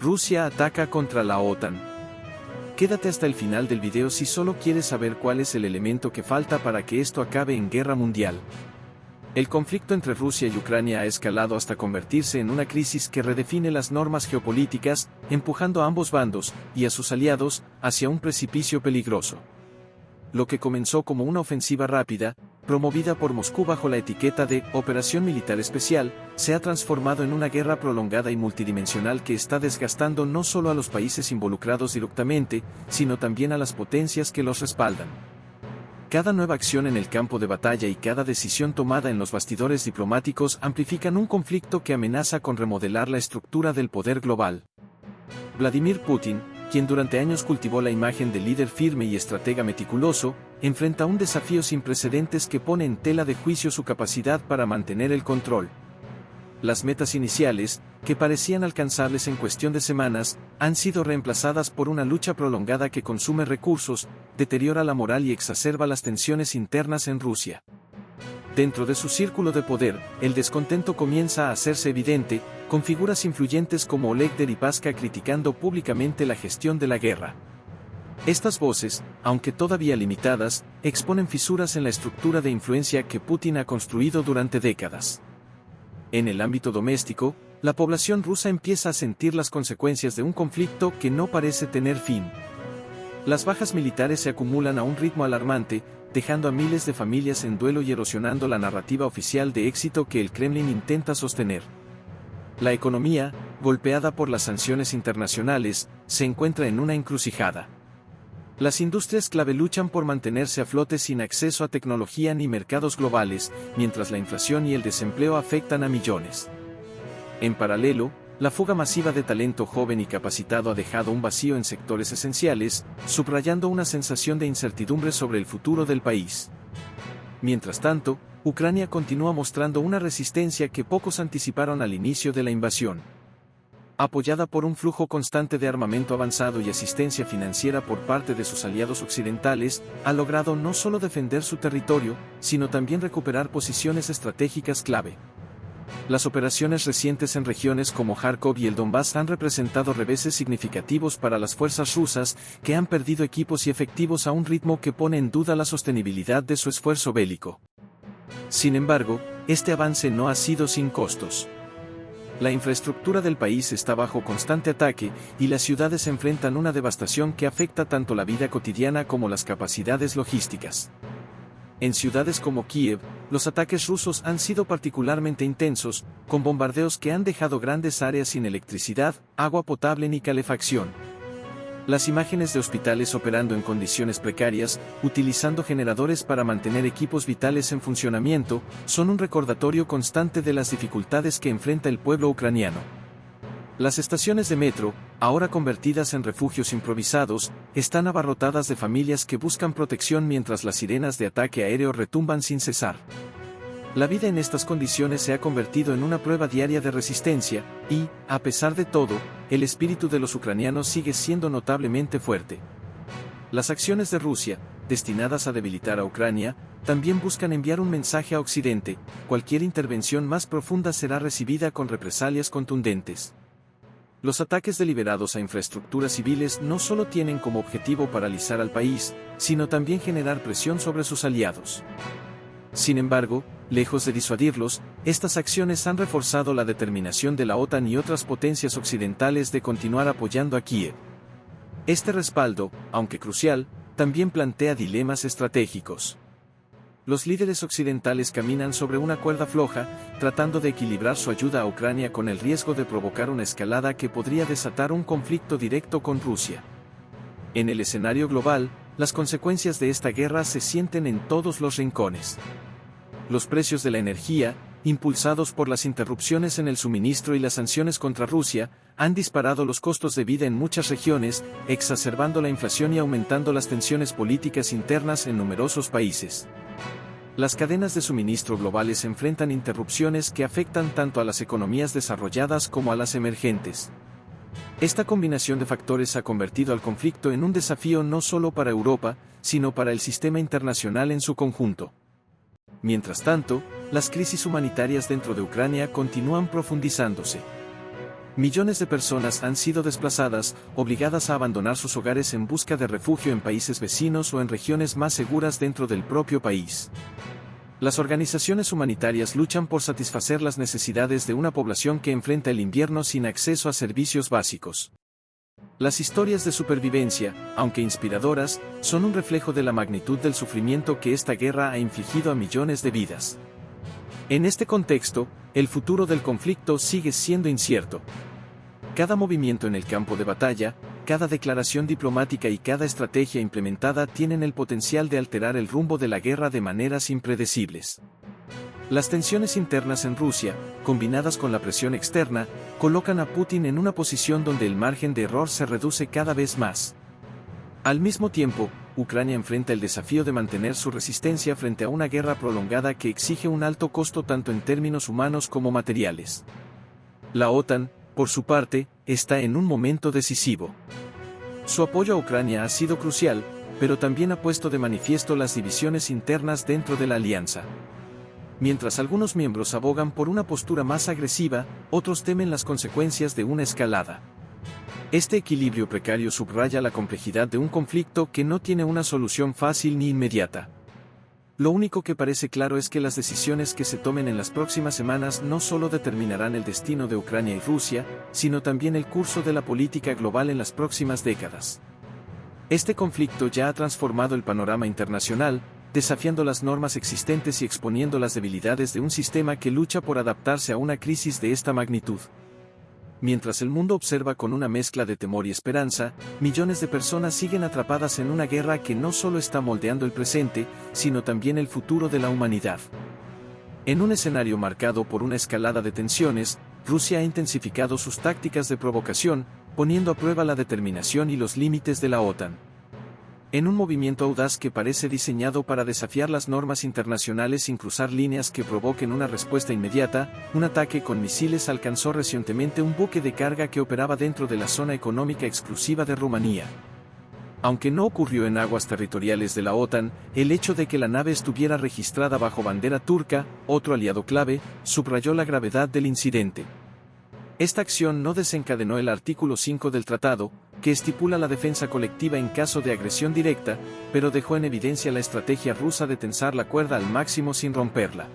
Rusia ataca contra la OTAN. Quédate hasta el final del video si solo quieres saber cuál es el elemento que falta para que esto acabe en guerra mundial. El conflicto entre Rusia y Ucrania ha escalado hasta convertirse en una crisis que redefine las normas geopolíticas, empujando a ambos bandos, y a sus aliados, hacia un precipicio peligroso. Lo que comenzó como una ofensiva rápida, promovida por Moscú bajo la etiqueta de Operación Militar Especial, se ha transformado en una guerra prolongada y multidimensional que está desgastando no solo a los países involucrados directamente, sino también a las potencias que los respaldan. Cada nueva acción en el campo de batalla y cada decisión tomada en los bastidores diplomáticos amplifican un conflicto que amenaza con remodelar la estructura del poder global. Vladimir Putin, quien durante años cultivó la imagen de líder firme y estratega meticuloso, enfrenta un desafío sin precedentes que pone en tela de juicio su capacidad para mantener el control. Las metas iniciales, que parecían alcanzables en cuestión de semanas, han sido reemplazadas por una lucha prolongada que consume recursos, deteriora la moral y exacerba las tensiones internas en Rusia. Dentro de su círculo de poder, el descontento comienza a hacerse evidente, con figuras influyentes como Oleg Deripaska criticando públicamente la gestión de la guerra. Estas voces, aunque todavía limitadas, exponen fisuras en la estructura de influencia que Putin ha construido durante décadas. En el ámbito doméstico, la población rusa empieza a sentir las consecuencias de un conflicto que no parece tener fin. Las bajas militares se acumulan a un ritmo alarmante, dejando a miles de familias en duelo y erosionando la narrativa oficial de éxito que el Kremlin intenta sostener. La economía, golpeada por las sanciones internacionales, se encuentra en una encrucijada. Las industrias clave luchan por mantenerse a flote sin acceso a tecnología ni mercados globales, mientras la inflación y el desempleo afectan a millones. En paralelo, la fuga masiva de talento joven y capacitado ha dejado un vacío en sectores esenciales, subrayando una sensación de incertidumbre sobre el futuro del país. Mientras tanto, Ucrania continúa mostrando una resistencia que pocos anticiparon al inicio de la invasión. Apoyada por un flujo constante de armamento avanzado y asistencia financiera por parte de sus aliados occidentales, ha logrado no solo defender su territorio, sino también recuperar posiciones estratégicas clave. Las operaciones recientes en regiones como Kharkov y el Donbass han representado reveses significativos para las fuerzas rusas, que han perdido equipos y efectivos a un ritmo que pone en duda la sostenibilidad de su esfuerzo bélico. Sin embargo, este avance no ha sido sin costos. La infraestructura del país está bajo constante ataque, y las ciudades enfrentan una devastación que afecta tanto la vida cotidiana como las capacidades logísticas. En ciudades como Kiev, los ataques rusos han sido particularmente intensos, con bombardeos que han dejado grandes áreas sin electricidad, agua potable ni calefacción. Las imágenes de hospitales operando en condiciones precarias, utilizando generadores para mantener equipos vitales en funcionamiento, son un recordatorio constante de las dificultades que enfrenta el pueblo ucraniano. Las estaciones de metro, ahora convertidas en refugios improvisados, están abarrotadas de familias que buscan protección mientras las sirenas de ataque aéreo retumban sin cesar. La vida en estas condiciones se ha convertido en una prueba diaria de resistencia, y, a pesar de todo, el espíritu de los ucranianos sigue siendo notablemente fuerte. Las acciones de Rusia, destinadas a debilitar a Ucrania, también buscan enviar un mensaje a Occidente: cualquier intervención más profunda será recibida con represalias contundentes. Los ataques deliberados a infraestructuras civiles no solo tienen como objetivo paralizar al país, sino también generar presión sobre sus aliados. Sin embargo, lejos de disuadirlos, estas acciones han reforzado la determinación de la OTAN y otras potencias occidentales de continuar apoyando a Kiev. Este respaldo, aunque crucial, también plantea dilemas estratégicos. Los líderes occidentales caminan sobre una cuerda floja, tratando de equilibrar su ayuda a Ucrania con el riesgo de provocar una escalada que podría desatar un conflicto directo con Rusia. En el escenario global, las consecuencias de esta guerra se sienten en todos los rincones. Los precios de la energía, impulsados por las interrupciones en el suministro y las sanciones contra Rusia, han disparado los costos de vida en muchas regiones, exacerbando la inflación y aumentando las tensiones políticas internas en numerosos países. Las cadenas de suministro globales enfrentan interrupciones que afectan tanto a las economías desarrolladas como a las emergentes. Esta combinación de factores ha convertido al conflicto en un desafío no solo para Europa, sino para el sistema internacional en su conjunto. Mientras tanto, las crisis humanitarias dentro de Ucrania continúan profundizándose. Millones de personas han sido desplazadas, obligadas a abandonar sus hogares en busca de refugio en países vecinos o en regiones más seguras dentro del propio país. Las organizaciones humanitarias luchan por satisfacer las necesidades de una población que enfrenta el invierno sin acceso a servicios básicos. Las historias de supervivencia, aunque inspiradoras, son un reflejo de la magnitud del sufrimiento que esta guerra ha infligido a millones de vidas. En este contexto, el futuro del conflicto sigue siendo incierto. Cada movimiento en el campo de batalla, cada declaración diplomática y cada estrategia implementada tienen el potencial de alterar el rumbo de la guerra de maneras impredecibles. Las tensiones internas en Rusia, combinadas con la presión externa, colocan a Putin en una posición donde el margen de error se reduce cada vez más. Al mismo tiempo, Ucrania enfrenta el desafío de mantener su resistencia frente a una guerra prolongada que exige un alto costo tanto en términos humanos como materiales. La OTAN, por su parte, está en un momento decisivo. Su apoyo a Ucrania ha sido crucial, pero también ha puesto de manifiesto las divisiones internas dentro de la alianza. Mientras algunos miembros abogan por una postura más agresiva, otros temen las consecuencias de una escalada. Este equilibrio precario subraya la complejidad de un conflicto que no tiene una solución fácil ni inmediata. Lo único que parece claro es que las decisiones que se tomen en las próximas semanas no solo determinarán el destino de Ucrania y Rusia, sino también el curso de la política global en las próximas décadas. Este conflicto ya ha transformado el panorama internacional, desafiando las normas existentes y exponiendo las debilidades de un sistema que lucha por adaptarse a una crisis de esta magnitud. Mientras el mundo observa con una mezcla de temor y esperanza, millones de personas siguen atrapadas en una guerra que no solo está moldeando el presente, sino también el futuro de la humanidad. En un escenario marcado por una escalada de tensiones, Rusia ha intensificado sus tácticas de provocación, poniendo a prueba la determinación y los límites de la OTAN. En un movimiento audaz que parece diseñado para desafiar las normas internacionales sin cruzar líneas que provoquen una respuesta inmediata, un ataque con misiles alcanzó recientemente un buque de carga que operaba dentro de la zona económica exclusiva de Rumanía. Aunque no ocurrió en aguas territoriales de la OTAN, el hecho de que la nave estuviera registrada bajo bandera turca, otro aliado clave, subrayó la gravedad del incidente. Esta acción no desencadenó el artículo 5 del tratado, que estipula la defensa colectiva en caso de agresión directa, pero dejó en evidencia la estrategia rusa de tensar la cuerda al máximo sin romperla.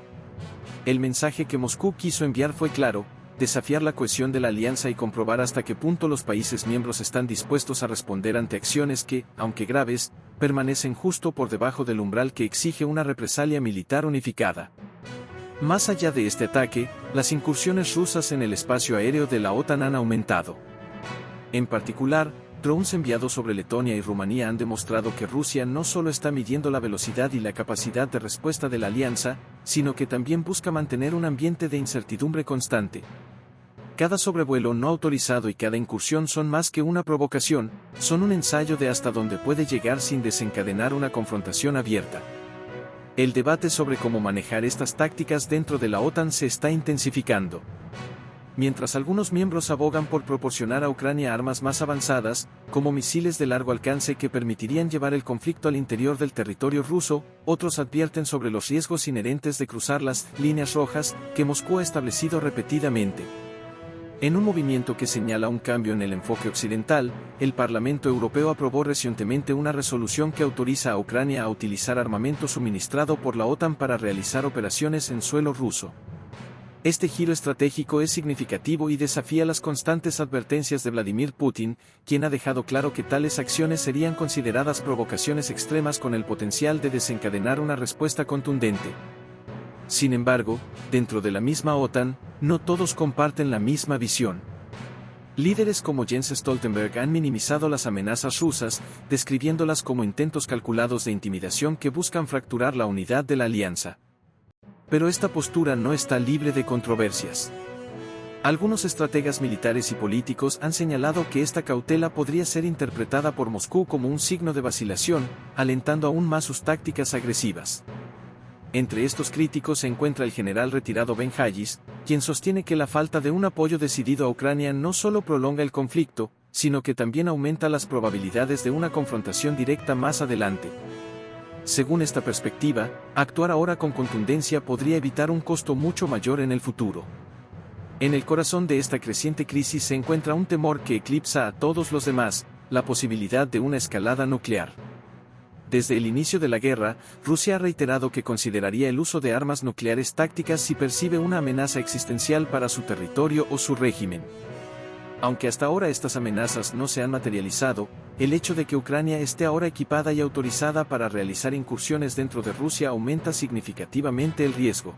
El mensaje que Moscú quiso enviar fue claro: desafiar la cohesión de la alianza y comprobar hasta qué punto los países miembros están dispuestos a responder ante acciones que, aunque graves, permanecen justo por debajo del umbral que exige una represalia militar unificada. Más allá de este ataque, las incursiones rusas en el espacio aéreo de la OTAN han aumentado. En particular, drones enviados sobre Letonia y Rumanía han demostrado que Rusia no solo está midiendo la velocidad y la capacidad de respuesta de la alianza, sino que también busca mantener un ambiente de incertidumbre constante. Cada sobrevuelo no autorizado y cada incursión son más que una provocación, son un ensayo de hasta dónde puede llegar sin desencadenar una confrontación abierta. El debate sobre cómo manejar estas tácticas dentro de la OTAN se está intensificando. Mientras algunos miembros abogan por proporcionar a Ucrania armas más avanzadas, como misiles de largo alcance que permitirían llevar el conflicto al interior del territorio ruso, otros advierten sobre los riesgos inherentes de cruzar las líneas rojas que Moscú ha establecido repetidamente. En un movimiento que señala un cambio en el enfoque occidental, el Parlamento Europeo aprobó recientemente una resolución que autoriza a Ucrania a utilizar armamento suministrado por la OTAN para realizar operaciones en suelo ruso. Este giro estratégico es significativo y desafía las constantes advertencias de Vladimir Putin, quien ha dejado claro que tales acciones serían consideradas provocaciones extremas con el potencial de desencadenar una respuesta contundente. Sin embargo, dentro de la misma OTAN, no todos comparten la misma visión. Líderes como Jens Stoltenberg han minimizado las amenazas rusas, describiéndolas como intentos calculados de intimidación que buscan fracturar la unidad de la alianza. Pero esta postura no está libre de controversias. Algunos estrategas militares y políticos han señalado que esta cautela podría ser interpretada por Moscú como un signo de vacilación, alentando aún más sus tácticas agresivas. Entre estos críticos se encuentra el general retirado Ben Hayes, quien sostiene que la falta de un apoyo decidido a Ucrania no solo prolonga el conflicto, sino que también aumenta las probabilidades de una confrontación directa más adelante. Según esta perspectiva, actuar ahora con contundencia podría evitar un costo mucho mayor en el futuro. En el corazón de esta creciente crisis se encuentra un temor que eclipsa a todos los demás, la posibilidad de una escalada nuclear. Desde el inicio de la guerra, Rusia ha reiterado que consideraría el uso de armas nucleares tácticas si percibe una amenaza existencial para su territorio o su régimen. Aunque hasta ahora estas amenazas no se han materializado, el hecho de que Ucrania esté ahora equipada y autorizada para realizar incursiones dentro de Rusia aumenta significativamente el riesgo.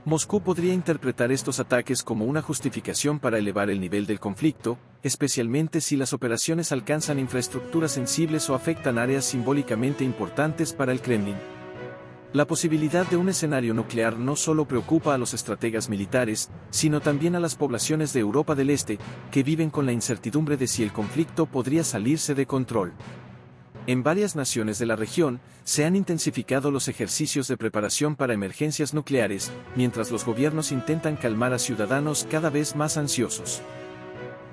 Moscú podría interpretar estos ataques como una justificación para elevar el nivel del conflicto, especialmente si las operaciones alcanzan infraestructuras sensibles o afectan áreas simbólicamente importantes para el Kremlin. La posibilidad de un escenario nuclear no solo preocupa a los estrategas militares, sino también a las poblaciones de Europa del Este, que viven con la incertidumbre de si el conflicto podría salirse de control. En varias naciones de la región, se han intensificado los ejercicios de preparación para emergencias nucleares, mientras los gobiernos intentan calmar a ciudadanos cada vez más ansiosos.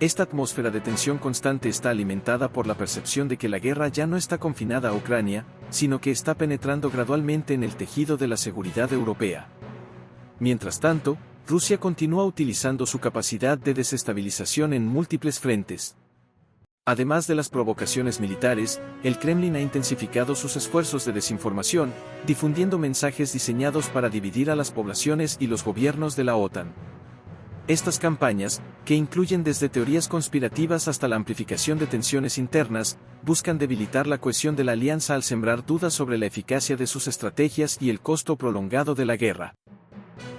Esta atmósfera de tensión constante está alimentada por la percepción de que la guerra ya no está confinada a Ucrania, sino que está penetrando gradualmente en el tejido de la seguridad europea. Mientras tanto, Rusia continúa utilizando su capacidad de desestabilización en múltiples frentes. Además de las provocaciones militares, el Kremlin ha intensificado sus esfuerzos de desinformación, difundiendo mensajes diseñados para dividir a las poblaciones y los gobiernos de la OTAN. Estas campañas, que incluyen desde teorías conspirativas hasta la amplificación de tensiones internas, buscan debilitar la cohesión de la alianza al sembrar dudas sobre la eficacia de sus estrategias y el costo prolongado de la guerra.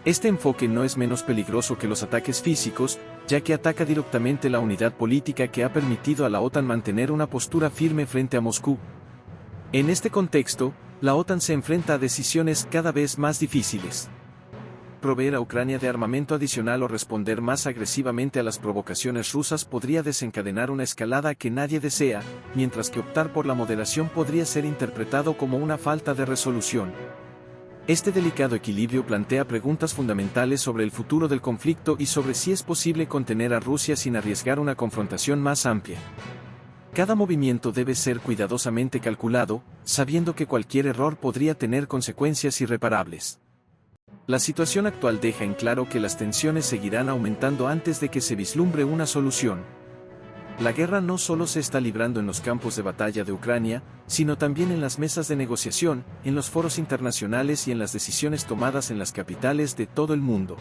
Este enfoque no es menos peligroso que los ataques físicos, ya que ataca directamente la unidad política que ha permitido a la OTAN mantener una postura firme frente a Moscú. En este contexto, la OTAN se enfrenta a decisiones cada vez más difíciles. Proveer a Ucrania de armamento adicional o responder más agresivamente a las provocaciones rusas podría desencadenar una escalada que nadie desea, mientras que optar por la moderación podría ser interpretado como una falta de resolución. Este delicado equilibrio plantea preguntas fundamentales sobre el futuro del conflicto y sobre si es posible contener a Rusia sin arriesgar una confrontación más amplia. Cada movimiento debe ser cuidadosamente calculado, sabiendo que cualquier error podría tener consecuencias irreparables. La situación actual deja en claro que las tensiones seguirán aumentando antes de que se vislumbre una solución. La guerra no solo se está librando en los campos de batalla de Ucrania, sino también en las mesas de negociación, en los foros internacionales y en las decisiones tomadas en las capitales de todo el mundo.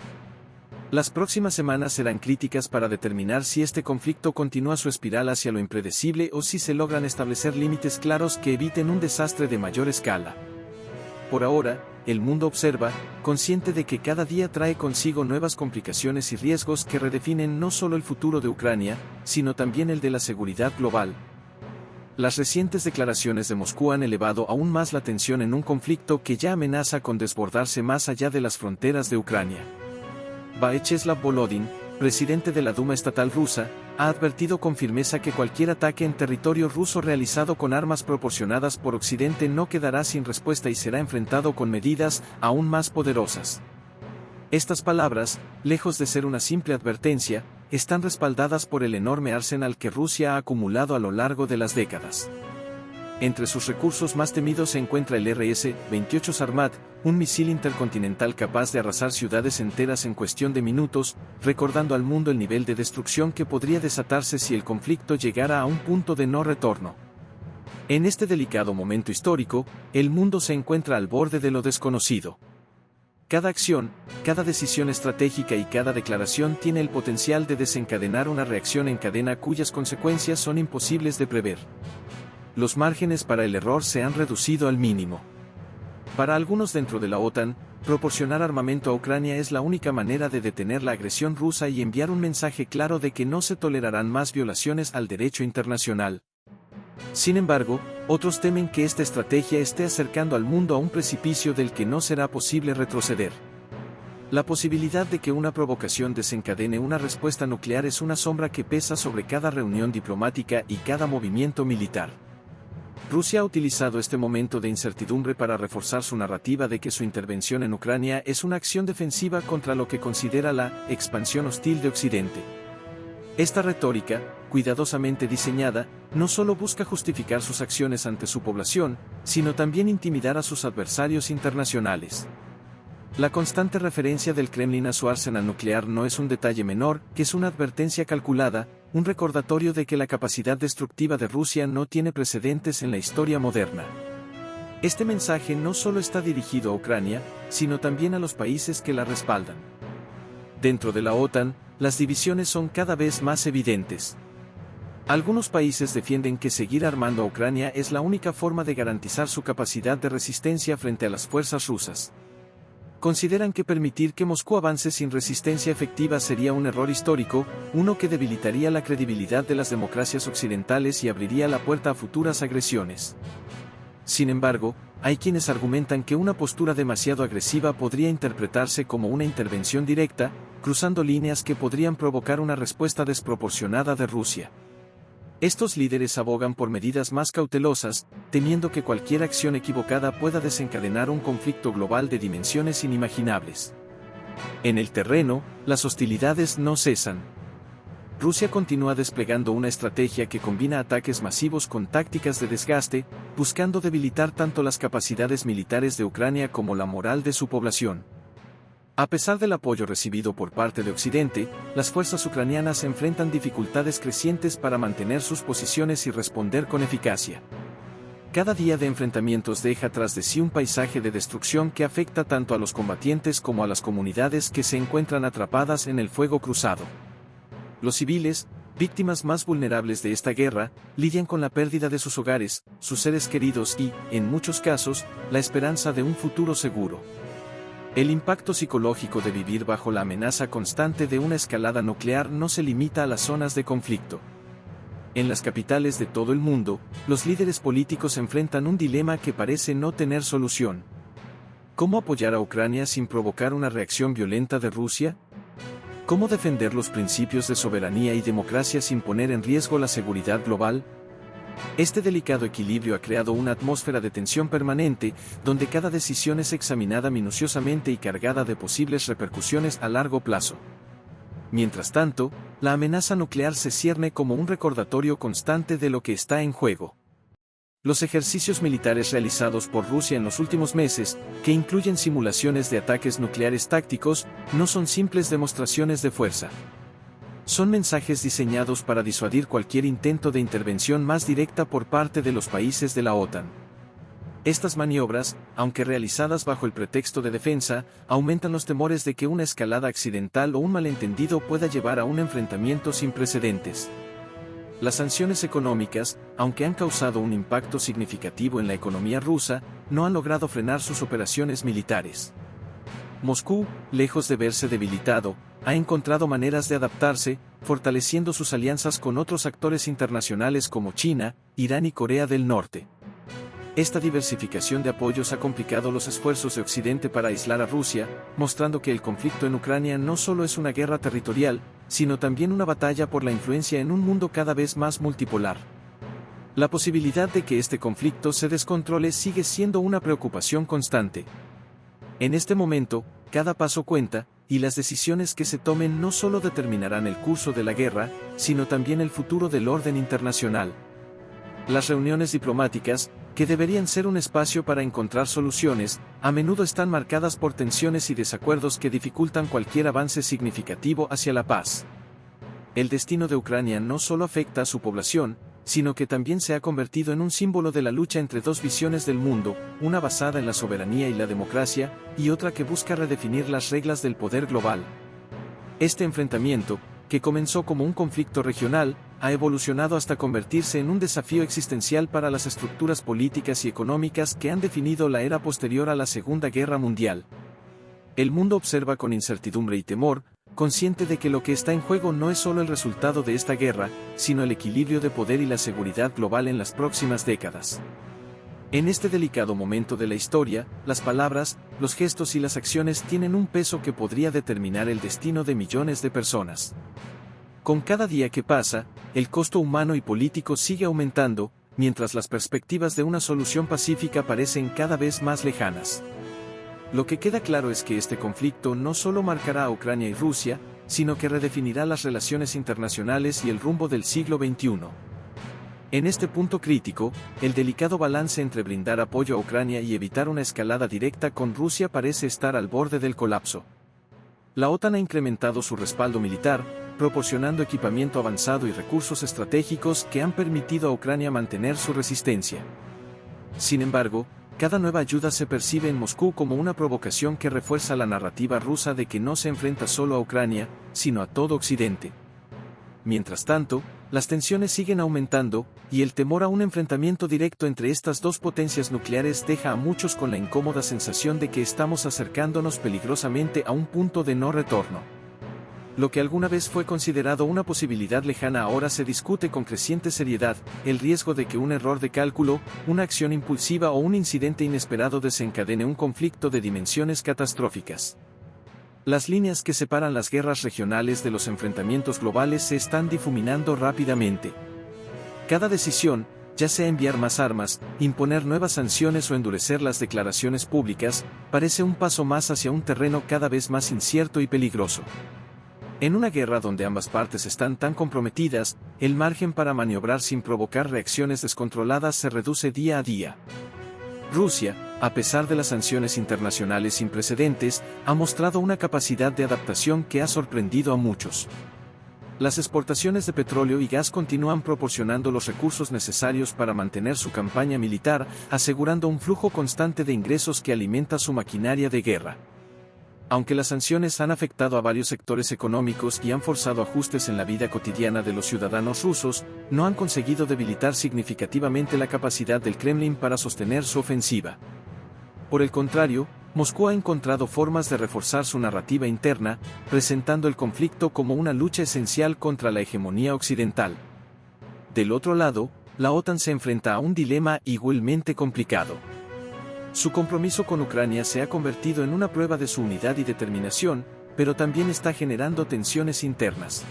Las próximas semanas serán críticas para determinar si este conflicto continúa su espiral hacia lo impredecible o si se logran establecer límites claros que eviten un desastre de mayor escala. Por ahora, el mundo observa, consciente de que cada día trae consigo nuevas complicaciones y riesgos que redefinen no solo el futuro de Ucrania, sino también el de la seguridad global. Las recientes declaraciones de Moscú han elevado aún más la tensión en un conflicto que ya amenaza con desbordarse más allá de las fronteras de Ucrania. Vyacheslav Volodin, presidente de la Duma estatal rusa, ha advertido con firmeza que cualquier ataque en territorio ruso realizado con armas proporcionadas por Occidente no quedará sin respuesta y será enfrentado con medidas aún más poderosas. Estas palabras, lejos de ser una simple advertencia, están respaldadas por el enorme arsenal que Rusia ha acumulado a lo largo de las décadas. Entre sus recursos más temidos se encuentra el RS-28 Sarmat, un misil intercontinental capaz de arrasar ciudades enteras en cuestión de minutos, recordando al mundo el nivel de destrucción que podría desatarse si el conflicto llegara a un punto de no retorno. En este delicado momento histórico, el mundo se encuentra al borde de lo desconocido. Cada acción, cada decisión estratégica y cada declaración tiene el potencial de desencadenar una reacción en cadena cuyas consecuencias son imposibles de prever. Los márgenes para el error se han reducido al mínimo. Para algunos dentro de la OTAN, proporcionar armamento a Ucrania es la única manera de detener la agresión rusa y enviar un mensaje claro de que no se tolerarán más violaciones al derecho internacional. Sin embargo, otros temen que esta estrategia esté acercando al mundo a un precipicio del que no será posible retroceder. La posibilidad de que una provocación desencadene una respuesta nuclear es una sombra que pesa sobre cada reunión diplomática y cada movimiento militar. Rusia ha utilizado este momento de incertidumbre para reforzar su narrativa de que su intervención en Ucrania es una acción defensiva contra lo que considera la expansión hostil de Occidente. Esta retórica, cuidadosamente diseñada, no solo busca justificar sus acciones ante su población, sino también intimidar a sus adversarios internacionales. La constante referencia del Kremlin a su arsenal nuclear no es un detalle menor, que es una advertencia calculada, un recordatorio de que la capacidad destructiva de Rusia no tiene precedentes en la historia moderna. Este mensaje no solo está dirigido a Ucrania, sino también a los países que la respaldan. Dentro de la OTAN, las divisiones son cada vez más evidentes. Algunos países defienden que seguir armando a Ucrania es la única forma de garantizar su capacidad de resistencia frente a las fuerzas rusas. Consideran que permitir que Moscú avance sin resistencia efectiva sería un error histórico, uno que debilitaría la credibilidad de las democracias occidentales y abriría la puerta a futuras agresiones. Sin embargo, hay quienes argumentan que una postura demasiado agresiva podría interpretarse como una intervención directa, cruzando líneas que podrían provocar una respuesta desproporcionada de Rusia. Estos líderes abogan por medidas más cautelosas, temiendo que cualquier acción equivocada pueda desencadenar un conflicto global de dimensiones inimaginables. En el terreno, las hostilidades no cesan. Rusia continúa desplegando una estrategia que combina ataques masivos con tácticas de desgaste, buscando debilitar tanto las capacidades militares de Ucrania como la moral de su población. A pesar del apoyo recibido por parte de Occidente, las fuerzas ucranianas enfrentan dificultades crecientes para mantener sus posiciones y responder con eficacia. Cada día de enfrentamientos deja tras de sí un paisaje de destrucción que afecta tanto a los combatientes como a las comunidades que se encuentran atrapadas en el fuego cruzado. Los civiles, víctimas más vulnerables de esta guerra, lidian con la pérdida de sus hogares, sus seres queridos y, en muchos casos, la esperanza de un futuro seguro. El impacto psicológico de vivir bajo la amenaza constante de una escalada nuclear no se limita a las zonas de conflicto. En las capitales de todo el mundo, los líderes políticos enfrentan un dilema que parece no tener solución. ¿Cómo apoyar a Ucrania sin provocar una reacción violenta de Rusia? ¿Cómo defender los principios de soberanía y democracia sin poner en riesgo la seguridad global? Este delicado equilibrio ha creado una atmósfera de tensión permanente, donde cada decisión es examinada minuciosamente y cargada de posibles repercusiones a largo plazo. Mientras tanto, la amenaza nuclear se cierne como un recordatorio constante de lo que está en juego. Los ejercicios militares realizados por Rusia en los últimos meses, que incluyen simulaciones de ataques nucleares tácticos, no son simples demostraciones de fuerza. Son mensajes diseñados para disuadir cualquier intento de intervención más directa por parte de los países de la OTAN. Estas maniobras, aunque realizadas bajo el pretexto de defensa, aumentan los temores de que una escalada accidental o un malentendido pueda llevar a un enfrentamiento sin precedentes. Las sanciones económicas, aunque han causado un impacto significativo en la economía rusa, no han logrado frenar sus operaciones militares. Moscú, lejos de verse debilitado, ha encontrado maneras de adaptarse, fortaleciendo sus alianzas con otros actores internacionales como China, Irán y Corea del Norte. Esta diversificación de apoyos ha complicado los esfuerzos de Occidente para aislar a Rusia, mostrando que el conflicto en Ucrania no solo es una guerra territorial, sino también una batalla por la influencia en un mundo cada vez más multipolar. La posibilidad de que este conflicto se descontrole sigue siendo una preocupación constante. En este momento, cada paso cuenta, y las decisiones que se tomen no solo determinarán el curso de la guerra, sino también el futuro del orden internacional. Las reuniones diplomáticas, que deberían ser un espacio para encontrar soluciones, a menudo están marcadas por tensiones y desacuerdos que dificultan cualquier avance significativo hacia la paz. El destino de Ucrania no solo afecta a su población, sino que también se ha convertido en un símbolo de la lucha entre dos visiones del mundo, una basada en la soberanía y la democracia, y otra que busca redefinir las reglas del poder global. Este enfrentamiento, que comenzó como un conflicto regional, ha evolucionado hasta convertirse en un desafío existencial para las estructuras políticas y económicas que han definido la era posterior a la Segunda Guerra Mundial. El mundo observa con incertidumbre y temor, consciente de que lo que está en juego no es solo el resultado de esta guerra, sino el equilibrio de poder y la seguridad global en las próximas décadas. En este delicado momento de la historia, las palabras, los gestos y las acciones tienen un peso que podría determinar el destino de millones de personas. Con cada día que pasa, el costo humano y político sigue aumentando, mientras las perspectivas de una solución pacífica parecen cada vez más lejanas. Lo que queda claro es que este conflicto no solo marcará a Ucrania y Rusia, sino que redefinirá las relaciones internacionales y el rumbo del siglo XXI. En este punto crítico, el delicado balance entre brindar apoyo a Ucrania y evitar una escalada directa con Rusia parece estar al borde del colapso. La OTAN ha incrementado su respaldo militar, proporcionando equipamiento avanzado y recursos estratégicos que han permitido a Ucrania mantener su resistencia. Sin embargo, cada nueva ayuda se percibe en Moscú como una provocación que refuerza la narrativa rusa de que no se enfrenta solo a Ucrania, sino a todo Occidente. Mientras tanto, las tensiones siguen aumentando, y el temor a un enfrentamiento directo entre estas dos potencias nucleares deja a muchos con la incómoda sensación de que estamos acercándonos peligrosamente a un punto de no retorno. Lo que alguna vez fue considerado una posibilidad lejana ahora se discute con creciente seriedad, el riesgo de que un error de cálculo, una acción impulsiva o un incidente inesperado desencadene un conflicto de dimensiones catastróficas. Las líneas que separan las guerras regionales de los enfrentamientos globales se están difuminando rápidamente. Cada decisión, ya sea enviar más armas, imponer nuevas sanciones o endurecer las declaraciones públicas, parece un paso más hacia un terreno cada vez más incierto y peligroso. En una guerra donde ambas partes están tan comprometidas, el margen para maniobrar sin provocar reacciones descontroladas se reduce día a día. Rusia, a pesar de las sanciones internacionales sin precedentes, ha mostrado una capacidad de adaptación que ha sorprendido a muchos. Las exportaciones de petróleo y gas continúan proporcionando los recursos necesarios para mantener su campaña militar, asegurando un flujo constante de ingresos que alimenta su maquinaria de guerra. Aunque las sanciones han afectado a varios sectores económicos y han forzado ajustes en la vida cotidiana de los ciudadanos rusos, no han conseguido debilitar significativamente la capacidad del Kremlin para sostener su ofensiva. Por el contrario, Moscú ha encontrado formas de reforzar su narrativa interna, presentando el conflicto como una lucha esencial contra la hegemonía occidental. Del otro lado, la OTAN se enfrenta a un dilema igualmente complicado. Su compromiso con Ucrania se ha convertido en una prueba de su unidad y determinación, pero también está generando tensiones internas.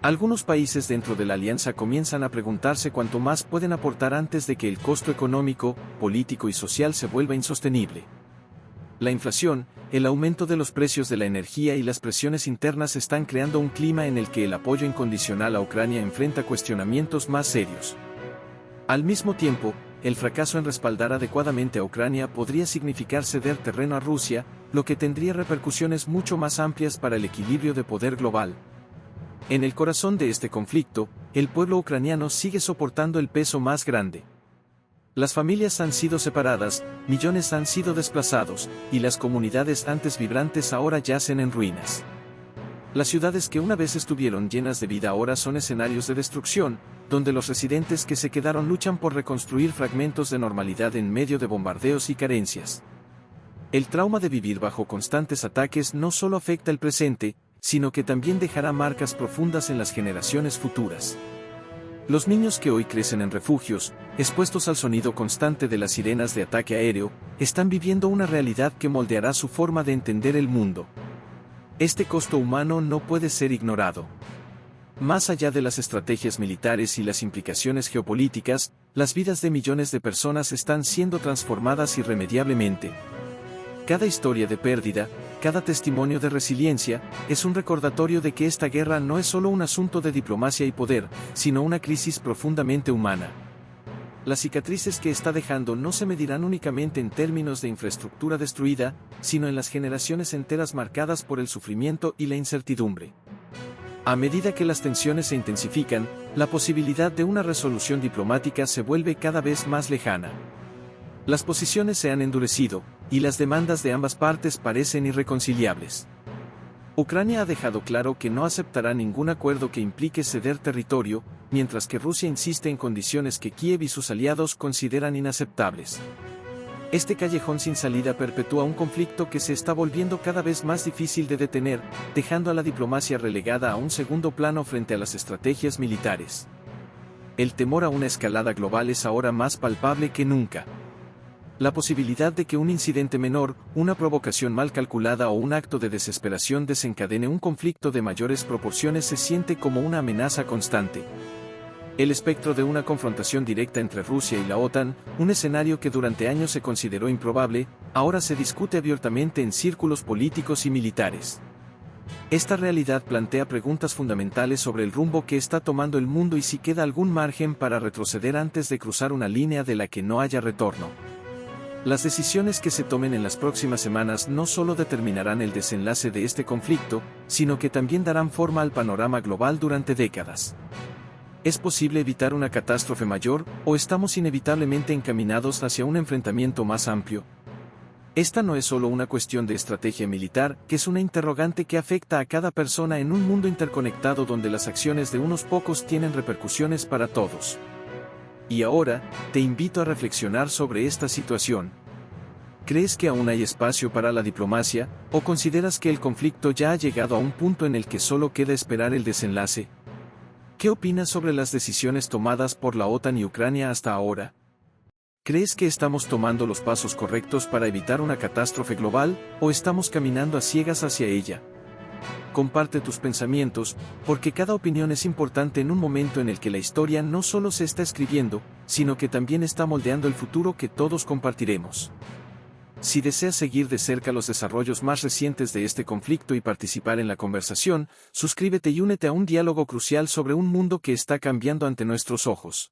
Algunos países dentro de la alianza comienzan a preguntarse cuánto más pueden aportar antes de que el costo económico, político y social se vuelva insostenible. La inflación, el aumento de los precios de la energía y las presiones internas están creando un clima en el que el apoyo incondicional a Ucrania enfrenta cuestionamientos más serios. Al mismo tiempo, el fracaso en respaldar adecuadamente a Ucrania podría significar ceder terreno a Rusia, lo que tendría repercusiones mucho más amplias para el equilibrio de poder global. En el corazón de este conflicto, el pueblo ucraniano sigue soportando el peso más grande. Las familias han sido separadas, millones han sido desplazados, y las comunidades antes vibrantes ahora yacen en ruinas. Las ciudades que una vez estuvieron llenas de vida ahora son escenarios de destrucción, donde los residentes que se quedaron luchan por reconstruir fragmentos de normalidad en medio de bombardeos y carencias. El trauma de vivir bajo constantes ataques no solo afecta el presente, sino que también dejará marcas profundas en las generaciones futuras. Los niños que hoy crecen en refugios, expuestos al sonido constante de las sirenas de ataque aéreo, están viviendo una realidad que moldeará su forma de entender el mundo. Este costo humano no puede ser ignorado. Más allá de las estrategias militares y las implicaciones geopolíticas, las vidas de millones de personas están siendo transformadas irremediablemente. Cada historia de pérdida, cada testimonio de resiliencia, es un recordatorio de que esta guerra no es solo un asunto de diplomacia y poder, sino una crisis profundamente humana. Las cicatrices que está dejando no se medirán únicamente en términos de infraestructura destruida, sino en las generaciones enteras marcadas por el sufrimiento y la incertidumbre. A medida que las tensiones se intensifican, la posibilidad de una resolución diplomática se vuelve cada vez más lejana. Las posiciones se han endurecido, y las demandas de ambas partes parecen irreconciliables. Ucrania ha dejado claro que no aceptará ningún acuerdo que implique ceder territorio, mientras que Rusia insiste en condiciones que Kiev y sus aliados consideran inaceptables. Este callejón sin salida perpetúa un conflicto que se está volviendo cada vez más difícil de detener, dejando a la diplomacia relegada a un segundo plano frente a las estrategias militares. El temor a una escalada global es ahora más palpable que nunca. La posibilidad de que un incidente menor, una provocación mal calculada o un acto de desesperación desencadene un conflicto de mayores proporciones se siente como una amenaza constante. El espectro de una confrontación directa entre Rusia y la OTAN, un escenario que durante años se consideró improbable, ahora se discute abiertamente en círculos políticos y militares. Esta realidad plantea preguntas fundamentales sobre el rumbo que está tomando el mundo y si queda algún margen para retroceder antes de cruzar una línea de la que no haya retorno. Las decisiones que se tomen en las próximas semanas no solo determinarán el desenlace de este conflicto, sino que también darán forma al panorama global durante décadas. ¿Es posible evitar una catástrofe mayor, o estamos inevitablemente encaminados hacia un enfrentamiento más amplio? Esta no es solo una cuestión de estrategia militar, que es una interrogante que afecta a cada persona en un mundo interconectado donde las acciones de unos pocos tienen repercusiones para todos. Y ahora, te invito a reflexionar sobre esta situación. ¿Crees que aún hay espacio para la diplomacia, o consideras que el conflicto ya ha llegado a un punto en el que solo queda esperar el desenlace? ¿Qué opinas sobre las decisiones tomadas por la OTAN y Ucrania hasta ahora? ¿Crees que estamos tomando los pasos correctos para evitar una catástrofe global, o estamos caminando a ciegas hacia ella? Comparte tus pensamientos, porque cada opinión es importante en un momento en el que la historia no solo se está escribiendo, sino que también está moldeando el futuro que todos compartiremos. Si deseas seguir de cerca los desarrollos más recientes de este conflicto y participar en la conversación, suscríbete y únete a un diálogo crucial sobre un mundo que está cambiando ante nuestros ojos.